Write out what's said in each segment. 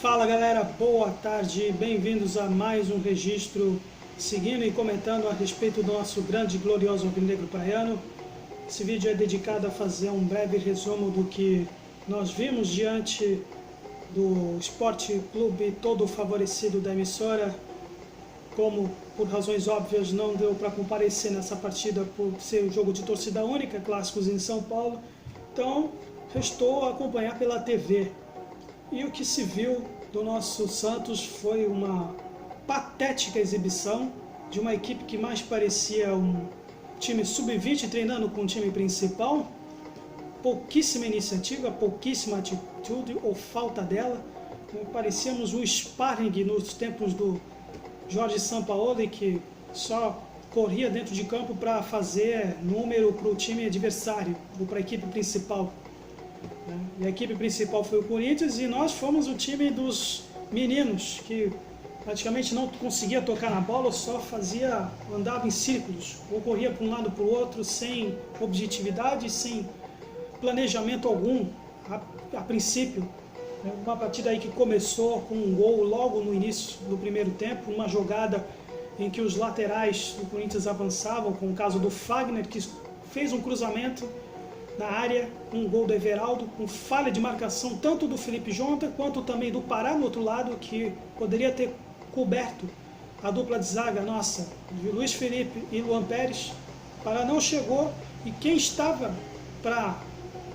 Fala galera, boa tarde, bem-vindos a mais um registro, seguindo e comentando a respeito do nosso grande e glorioso alvinegro praiano. Esse vídeo é dedicado a fazer um breve resumo do que nós vimos diante do Esporte Clube todo favorecido da emissora. Como por razões óbvias não deu para comparecer nessa partida por ser um jogo de torcida única, clássicos em São Paulo, então restou acompanhar pela TV. E o que se viu do nosso Santos foi uma patética exibição de uma equipe que mais parecia um time sub-20 treinando com o time principal. Pouquíssima iniciativa, pouquíssima atitude ou falta dela. Parecíamos um sparring nos tempos do Jorge Sampaoli, que só corria dentro de campo para fazer número para o time adversário ou para a equipe principal. E a equipe principal foi o Corinthians e nós fomos o time dos meninos, que praticamente não conseguia tocar na bola, só andava em círculos, ou corria para um lado para o outro, sem objetividade, sem planejamento algum, a princípio. Uma partida aí que começou com um gol logo no início do primeiro tempo, uma jogada em que os laterais do Corinthians avançavam, com o caso do Fagner, que fez um cruzamento na área, um gol do Everaldo, com falha de marcação tanto do Felipe Jonathan quanto também do Pará no outro lado, que poderia ter coberto a dupla de zaga nossa, de Luiz Felipe e Luan Pérez. Pará não chegou e quem estava para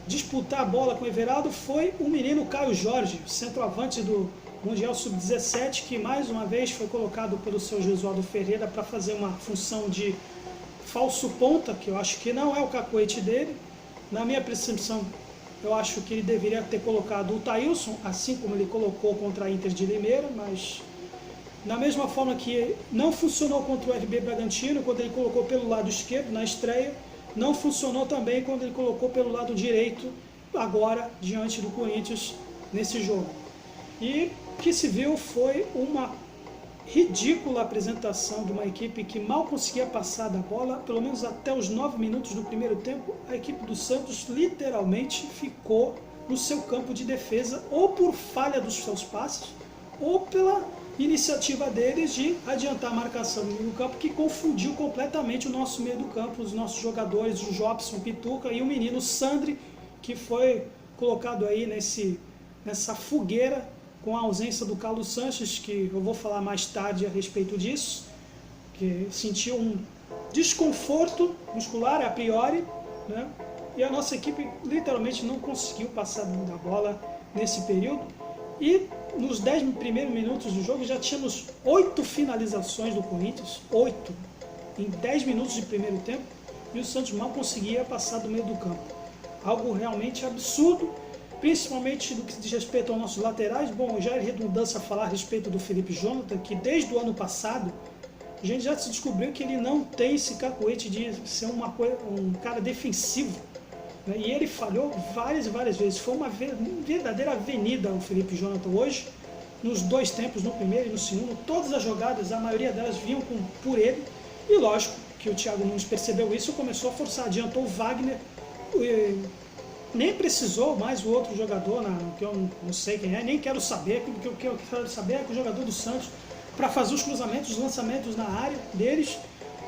disputar a bola com o Everaldo foi o menino Caio Jorge, centroavante do Mundial Sub-17, que mais uma vez foi colocado pelo seu Jesualdo Ferreira para fazer uma função de falso ponta, que eu acho que não é o cacoete dele. Na minha percepção, eu acho que ele deveria ter colocado o Thailson, assim como ele colocou contra a Inter de Limeira, mas da mesma forma que não funcionou contra o RB Bragantino, quando ele colocou pelo lado esquerdo na estreia, não funcionou também quando ele colocou pelo lado direito, agora, diante do Corinthians, nesse jogo. E o que se viu foi uma ridícula apresentação de uma equipe que mal conseguia passar da bola, pelo menos até os 9 minutos do primeiro tempo. A equipe do Santos literalmente ficou no seu campo de defesa, ou por falha dos seus passes, ou pela iniciativa deles de adiantar a marcação no meio do campo, que confundiu completamente o nosso meio do campo, os nossos jogadores, o Jobson, Pituca e o menino Sandri, que foi colocado aí nessa fogueira com a ausência do Carlos Sanches, que eu vou falar mais tarde a respeito disso, que sentiu um desconforto muscular a priori, né? E a nossa equipe literalmente não conseguiu passar da bola nesse período. E nos 10 primeiros minutos do jogo já tínhamos 8 finalizações do Corinthians, 8, em 10 minutos de primeiro tempo, e o Santos mal conseguia passar do meio do campo. Algo realmente absurdo, principalmente no que diz respeito aos nossos laterais. Bom, já é redundância falar a respeito do Felipe Jonathan, que desde o ano passado a gente já se descobriu que ele não tem esse cacoete de ser um cara defensivo, né? E ele falhou várias e várias vezes. Foi uma verdadeira avenida o Felipe Jonathan hoje, nos dois tempos, no primeiro e no segundo. Todas as jogadas, a maioria delas vinham por ele, e lógico que o Thiago Nunes percebeu isso e começou a forçar, adiantou o Wagner, nem precisou mais o outro jogador, que eu não sei quem é, nem quero saber, porque o que eu quero saber é que o jogador do Santos, para fazer os cruzamentos, os lançamentos na área deles,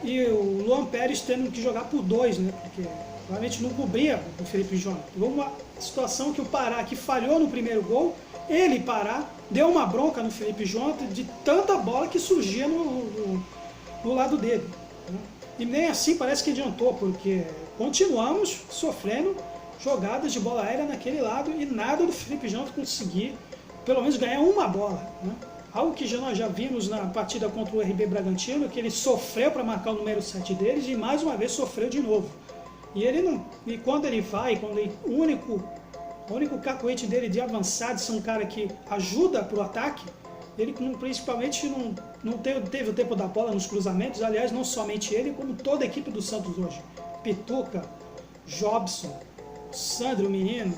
e o Luan Pérez tendo que jogar por dois, né, porque realmente não cobria o Felipe Jonathan. Uma situação que o Pará, que falhou no primeiro gol, ele, Pará, deu uma bronca no Felipe Jonathan de tanta bola que surgia no lado dele, né? E nem assim parece que adiantou, porque continuamos sofrendo jogadas de bola aérea naquele lado e nada do Felipe Jonathan conseguir pelo menos ganhar uma bola, né? Algo que nós já vimos na partida contra o RB Bragantino, que ele sofreu para marcar o número 7 deles e mais uma vez sofreu de novo. E quando ele vai, o único cacoete dele de avançar, de ser um cara que ajuda para o ataque, ele principalmente não teve o tempo da bola nos cruzamentos. Aliás, não somente ele, como toda a equipe do Santos hoje. Pituca, Jobson, Sandro, o menino,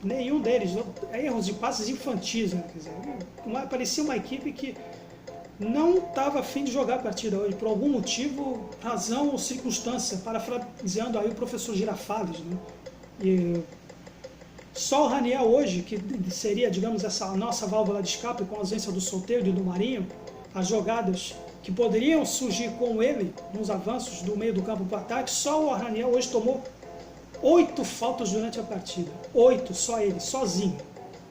nenhum deles, erros de passes infantis, né? Quer dizer, parecia uma equipe que não estava a fim de jogar a partida hoje, por algum motivo, razão ou circunstância, parafraseando aí o professor Girafales, né? E Só o Raniel hoje, que seria, digamos, essa nossa válvula de escape com a ausência do Soteldo e do Marinho, as jogadas que poderiam surgir com ele nos avanços do meio do campo para o ataque, só o Raniel hoje tomou 8 faltas durante a partida. 8, só ele, sozinho.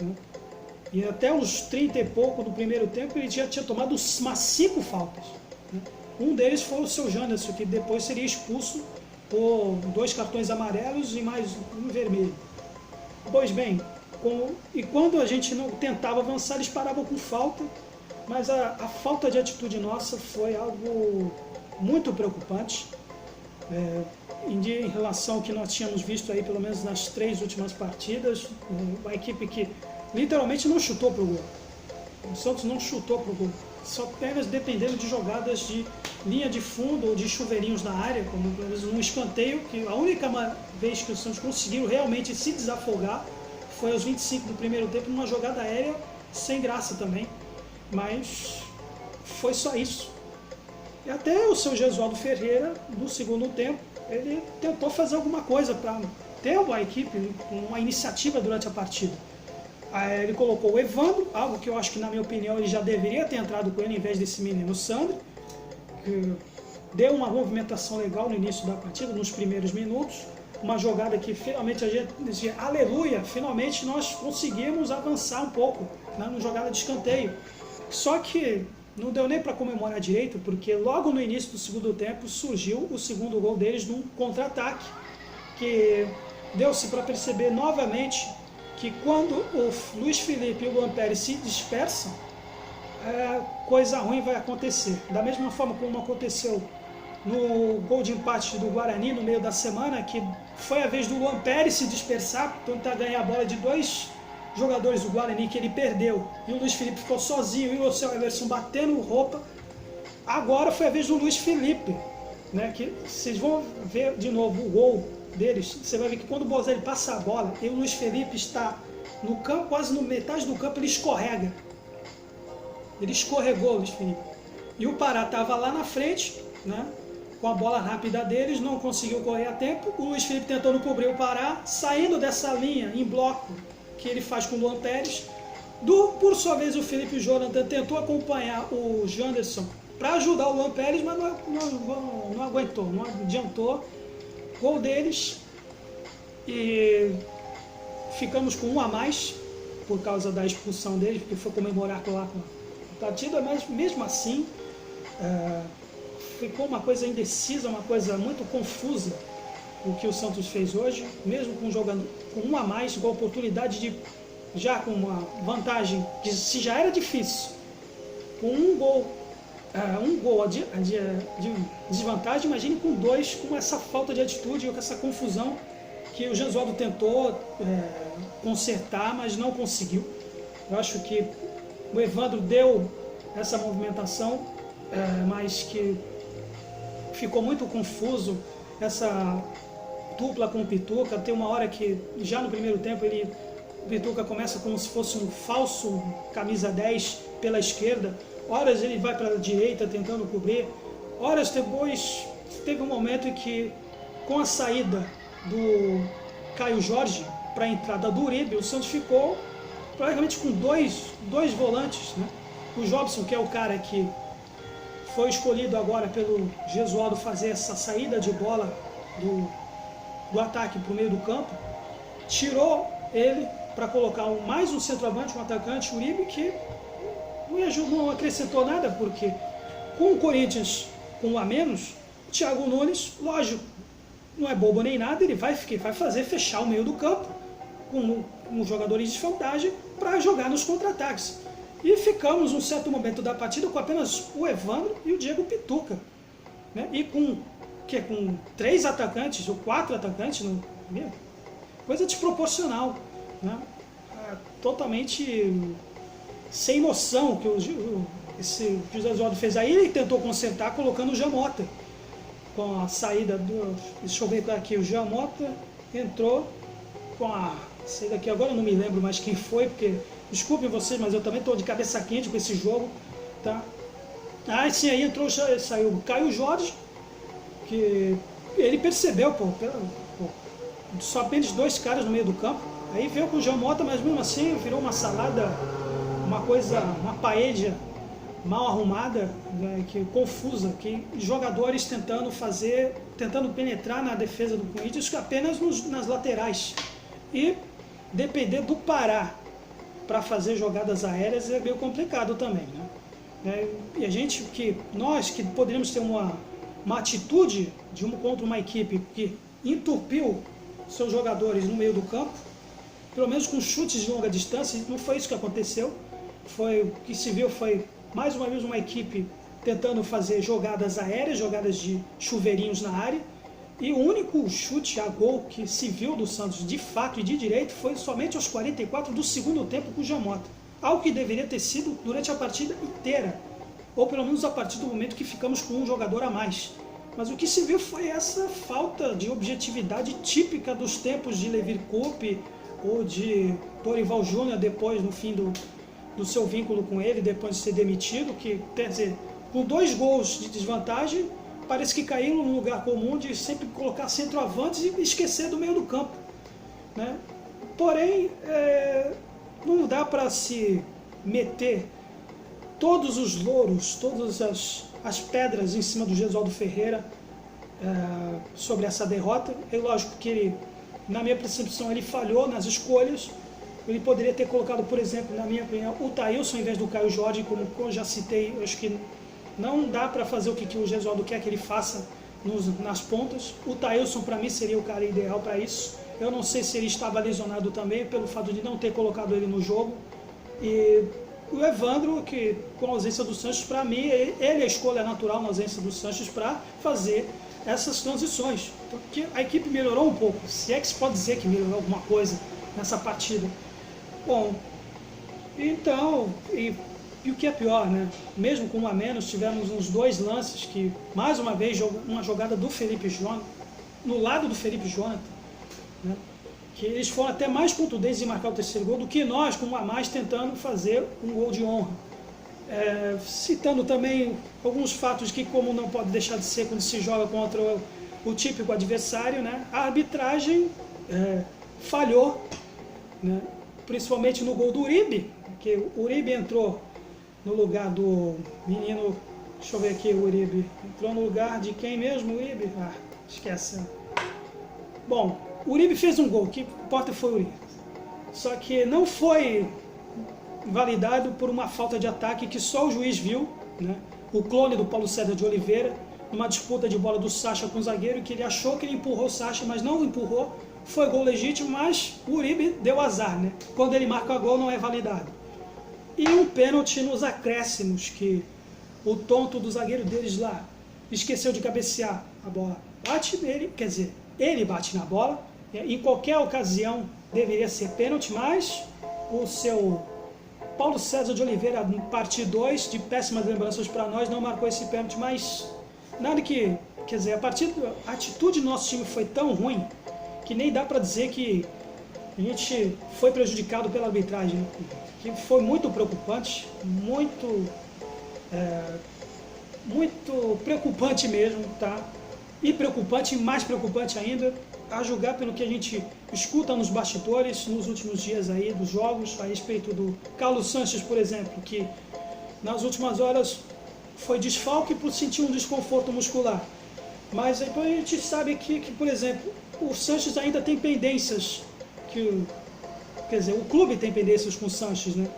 Né? E até uns 30 e pouco do primeiro tempo ele já tinha tomado umas 5 faltas. Né? Um deles foi o seu Janderson, que depois seria expulso por 2 cartões amarelos e mais um vermelho. Pois bem, e quando a gente não tentava avançar, eles paravam com falta, mas a falta de atitude nossa foi algo muito preocupante em relação ao que nós tínhamos visto aí, pelo menos nas 3 últimas partidas, uma equipe que literalmente não chutou para o gol. O Santos não chutou para o gol, só apenas dependendo de jogadas de linha de fundo ou de chuveirinhos na área, como pelo menos um escanteio, que a única vez que o Santos conseguiu realmente se desafogar foi aos 25 do primeiro tempo, numa jogada aérea sem graça também, mas foi só isso. E até o seu Gesualdo Ferreira, no segundo tempo, ele tentou fazer alguma coisa para ter uma equipe, uma iniciativa durante a partida. Aí ele colocou o Evandro, algo que eu acho que, na minha opinião, ele já deveria ter entrado com ele em vez desse menino Sandro, que deu uma movimentação legal no início da partida, nos primeiros minutos, uma jogada que finalmente a gente dizia, aleluia, finalmente nós conseguimos avançar um pouco, né, numa jogada de escanteio. Só que não deu nem para comemorar direito, porque logo no início do segundo tempo surgiu o segundo gol deles num contra-ataque, que deu-se para perceber novamente que quando o Luiz Felipe e o Luan Pérez se dispersam, coisa ruim vai acontecer. Da mesma forma como aconteceu no gol de empate do Guarani no meio da semana, que foi a vez do Luan Pérez se dispersar, tentar ganhar a bola de 2 jogadores do Guarani que ele perdeu, e o Luiz Felipe ficou sozinho, e o seu Everson batendo roupa. Agora foi a vez do Luiz Felipe, né, que vocês vão ver de novo o gol deles, você vai ver que quando o Bozelli passa a bola e o Luiz Felipe está no campo, quase no metade do campo, ele escorrega. Ele escorregou, o Luiz Felipe. E o Pará estava lá na frente, né, com a bola rápida deles, não conseguiu correr a tempo. O Luiz Felipe tentando cobrir o Pará, saindo dessa linha em bloco que ele faz com o Luan Pérez. Por sua vez, o Felipe Jonathan tentou acompanhar o Janderson para ajudar o Luan Pérez, mas não aguentou, não adiantou. Gol deles, e ficamos com 1 a mais por causa da expulsão deles, porque foi comemorar lá com a partida, mas mesmo assim ficou uma coisa indecisa, uma coisa muito confusa o que o Santos fez hoje, mesmo jogando com 1 a mais, com a oportunidade de, já com uma vantagem, se já era difícil, com um gol de desvantagem, imagine com 2, com essa falta de atitude, com essa confusão que o Gesualdo tentou consertar, mas não conseguiu. Eu acho que o Evandro deu essa movimentação, mas que ficou muito confuso essa dupla com o Pituca. Tem uma hora que, já no primeiro tempo, o Pituca começa como se fosse um falso camisa 10 pela esquerda. Horas ele vai para a direita tentando cobrir. Horas depois, teve um momento em que, com a saída do Caio Jorge para a entrada do Uribe, o Santos ficou praticamente com dois volantes, né? O Jobson, que é o cara que foi escolhido agora pelo Gesualdo fazer essa saída de bola do ataque para o meio do campo, tirou ele para colocar mais um centroavante, um atacante, o Uribe, que não acrescentou nada, porque com o Corinthians com 1 a menos, o Thiago Nunes, lógico, não é bobo nem nada, ele vai fechar o meio do campo com jogadores de desvantagem para jogar nos contra-ataques. E ficamos um certo momento da partida com apenas o Evandro e o Diego Pituca, né? E com 3 atacantes ou 4 atacantes, coisa desproporcional, né? Totalmente sem noção que esse José Oswaldo fez aí. Ele tentou consertar colocando o Jamota com a saída deixa eu ver aqui, o Jamota entrou com a saída aqui, agora eu não me lembro mais quem foi, porque desculpem vocês, mas eu também estou de cabeça quente com esse jogo, tá? Sim, aí saiu o Caio Jorge, que ele percebeu, só apenas 2 caras no meio do campo, Aí veio com o Jean Mota, mas mesmo assim virou uma salada, uma paella mal arrumada, né, confusa, que jogadores tentando penetrar na defesa do Corinthians apenas nas laterais. E depender do Pará para fazer jogadas aéreas é meio complicado também, né? E nós que poderíamos ter uma atitude contra uma equipe que enturpiu seus jogadores no meio do campo, pelo menos com chutes de longa distância, não foi isso que aconteceu. O que se viu foi mais uma vez uma equipe tentando fazer jogadas aéreas, jogadas de chuveirinhos na área, e o único chute a gol que se viu do Santos de fato e de direito foi somente aos 44 do segundo tempo com o Jean Mota. Algo que deveria ter sido durante a partida inteira, ou pelo menos a partir do momento que ficamos com um jogador a mais. Mas o que se viu foi essa falta de objetividade típica dos tempos de Levir Coupe ou de Dorival Júnior depois, no fim do seu vínculo com ele, depois de ser demitido, que, quer dizer, com 2 gols de desvantagem, parece que caíram num lugar comum de sempre colocar centroavantes e esquecer do meio do campo, né? Porém, não dá para se meter todos os louros, todas as pedras em cima do Gesualdo Ferreira sobre essa derrota. É lógico que ele, na minha percepção, ele falhou nas escolhas. Ele poderia ter colocado, por exemplo, na minha opinião, o Thailson em vez do Caio Jorge, como eu já citei. Eu acho que não dá para fazer o que o Gesualdo quer que ele faça nas pontas. O Thailson, para mim, seria o cara ideal para isso. Eu não sei se ele estava lesionado também, pelo fato de não ter colocado ele no jogo. E o Evandro, que com a ausência do Sanches, para mim, ele é a escolha natural na ausência do Sanches para fazer essas transições. Porque a equipe melhorou um pouco, se é que se pode dizer que melhorou alguma coisa nessa partida. Bom, então, e o que é pior, né? Mesmo com 1 a menos, tivemos uns 2 lances que, mais uma vez, uma jogada do Felipe Jonathan, no lado do Felipe Jonathan, né? Que eles foram até mais contundentes em marcar o 3º gol do que nós, com 1 a mais, tentando fazer um gol de honra. Citando também alguns fatos que, como não pode deixar de ser quando se joga contra o típico adversário, né? A arbitragem falhou, né? Principalmente no gol do Uribe, que o Uribe entrou no lugar do menino, deixa eu ver aqui, o Uribe entrou no lugar de quem mesmo, o Uribe? Esquece. Bom, o Uribe fez um gol, que importa foi o Uribe. Só que não foi validado por uma falta de ataque que só o juiz viu, né? O clone do Paulo César de Oliveira, numa disputa de bola do Sacha com o zagueiro, que ele achou que ele empurrou o Sacha, mas não empurrou. Foi gol legítimo, mas o Uribe deu azar, né? Quando ele marca gol não é validado. E um pênalti nos acréscimos, que o tonto do zagueiro deles lá esqueceu de cabecear a bola. Bate nele, quer dizer, ele bate na bola. Em qualquer ocasião deveria ser pênalti, mas o seu Paulo César de Oliveira, no parte 2, de péssimas lembranças para nós, não marcou esse pênalti, mas nada que... Quer dizer, a atitude do nosso time foi tão ruim que nem dá para dizer que a gente foi prejudicado pela arbitragem, que foi muito preocupante, muito preocupante mesmo, tá? E mais preocupante ainda, a julgar pelo que a gente escuta nos bastidores nos últimos dias aí dos jogos, a respeito do Carlos Sanches, por exemplo, que nas últimas horas foi desfalque por sentir um desconforto muscular. Mas depois a gente sabe que, por exemplo, o Sanches ainda tem pendências, quer dizer, o clube tem pendências com o Sanches, né?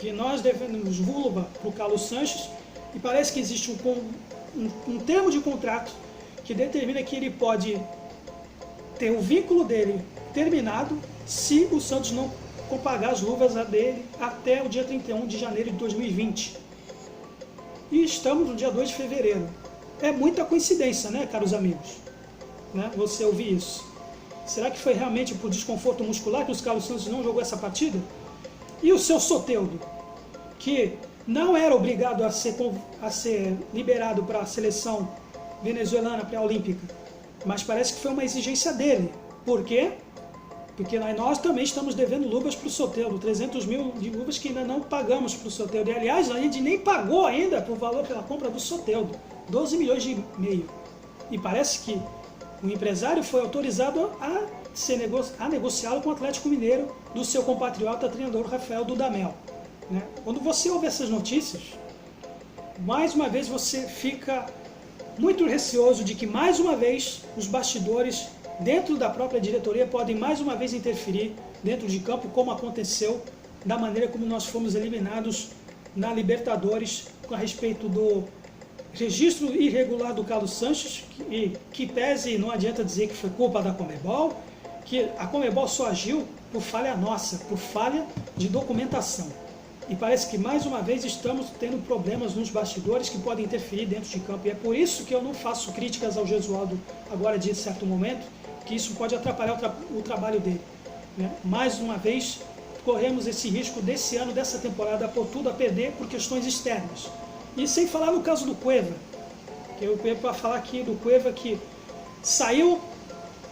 Que nós devemos vulva para o Carlos Sanches, e parece que existe um termo de contrato que determina que ele pode ter o vínculo dele terminado se o Santos não pagar as luvas dele até o dia 31 de janeiro de 2020. E estamos no dia 2 de fevereiro. É muita coincidência, né, caros amigos? Né, você ouvir isso. Será que foi realmente por desconforto muscular que o Carlos Santos não jogou essa partida? E o seu Soteldo, que não era obrigado a ser liberado para a seleção venezuelana pré-olímpica, mas parece que foi uma exigência dele. Por quê? Porque nós também estamos devendo luvas para o Soteldo, 300 mil de luvas que ainda não pagamos para o Soteldo. E, aliás, a gente nem pagou ainda por valor pela compra do Soteldo, 12 milhões e meio. E parece que o empresário foi autorizado a a negociá-lo com o Atlético Mineiro do seu compatriota treinador Rafael Dudamel. Né? Quando você ouve essas notícias, mais uma vez você fica muito receoso de que mais uma vez os bastidores dentro da própria diretoria podem mais uma vez interferir dentro de campo, como aconteceu da maneira como nós fomos eliminados na Libertadores a respeito do registro irregular do Carlos Sanches, que pese, não adianta dizer que foi culpa da Conmebol, que a Conmebol só agiu por falha nossa, por falha de documentação. E parece que mais uma vez estamos tendo problemas nos bastidores que podem interferir dentro de campo. E é por isso que eu não faço críticas ao Gesualdo agora de certo momento, que isso pode atrapalhar o trabalho dele. Né? Mais uma vez, corremos esse risco desse ano, dessa temporada, por tudo a perder por questões externas. E sem falar no caso do Cueva, que eu venho para falar aqui do Cueva que saiu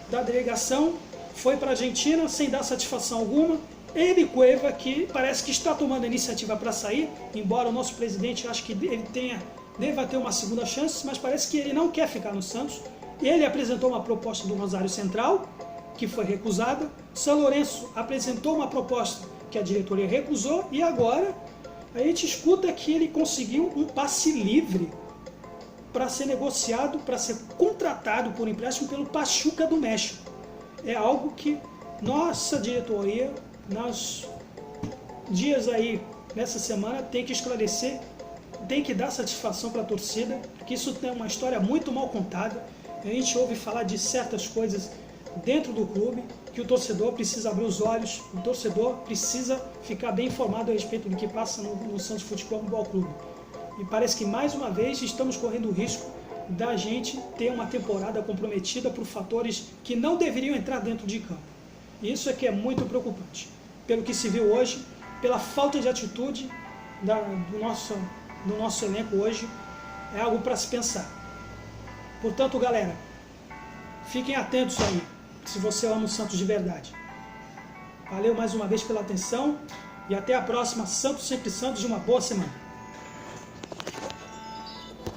da delegação, foi para a Argentina sem dar satisfação alguma. Ele, Cueva, que parece que está tomando a iniciativa para sair, embora o nosso presidente ache que ele deva ter uma segunda chance, mas parece que ele não quer ficar no Santos. Ele apresentou uma proposta do Rosário Central, que foi recusada. São Lourenço apresentou uma proposta que a diretoria recusou, e agora a gente escuta que ele conseguiu um passe livre para ser negociado, para ser contratado por empréstimo pelo Pachuca do México. É algo que nossa diretoria, nos dias aí, nessa semana, tem que esclarecer, tem que dar satisfação para a torcida, que isso tem uma história muito mal contada. A gente ouve falar de certas coisas dentro do clube, que o torcedor precisa abrir os olhos, o torcedor precisa ficar bem informado a respeito do que passa no Santos Futebol Clube. E parece que mais uma vez estamos correndo o risco da gente ter uma temporada comprometida por fatores que não deveriam entrar dentro de campo. E isso é que é muito preocupante. Pelo que se viu hoje, pela falta de atitude do nosso elenco hoje, é algo para se pensar. Portanto, galera, fiquem atentos aí, se você ama o Santos de verdade. Valeu mais uma vez pela atenção e até a próxima. Santos sempre Santos, de uma boa semana.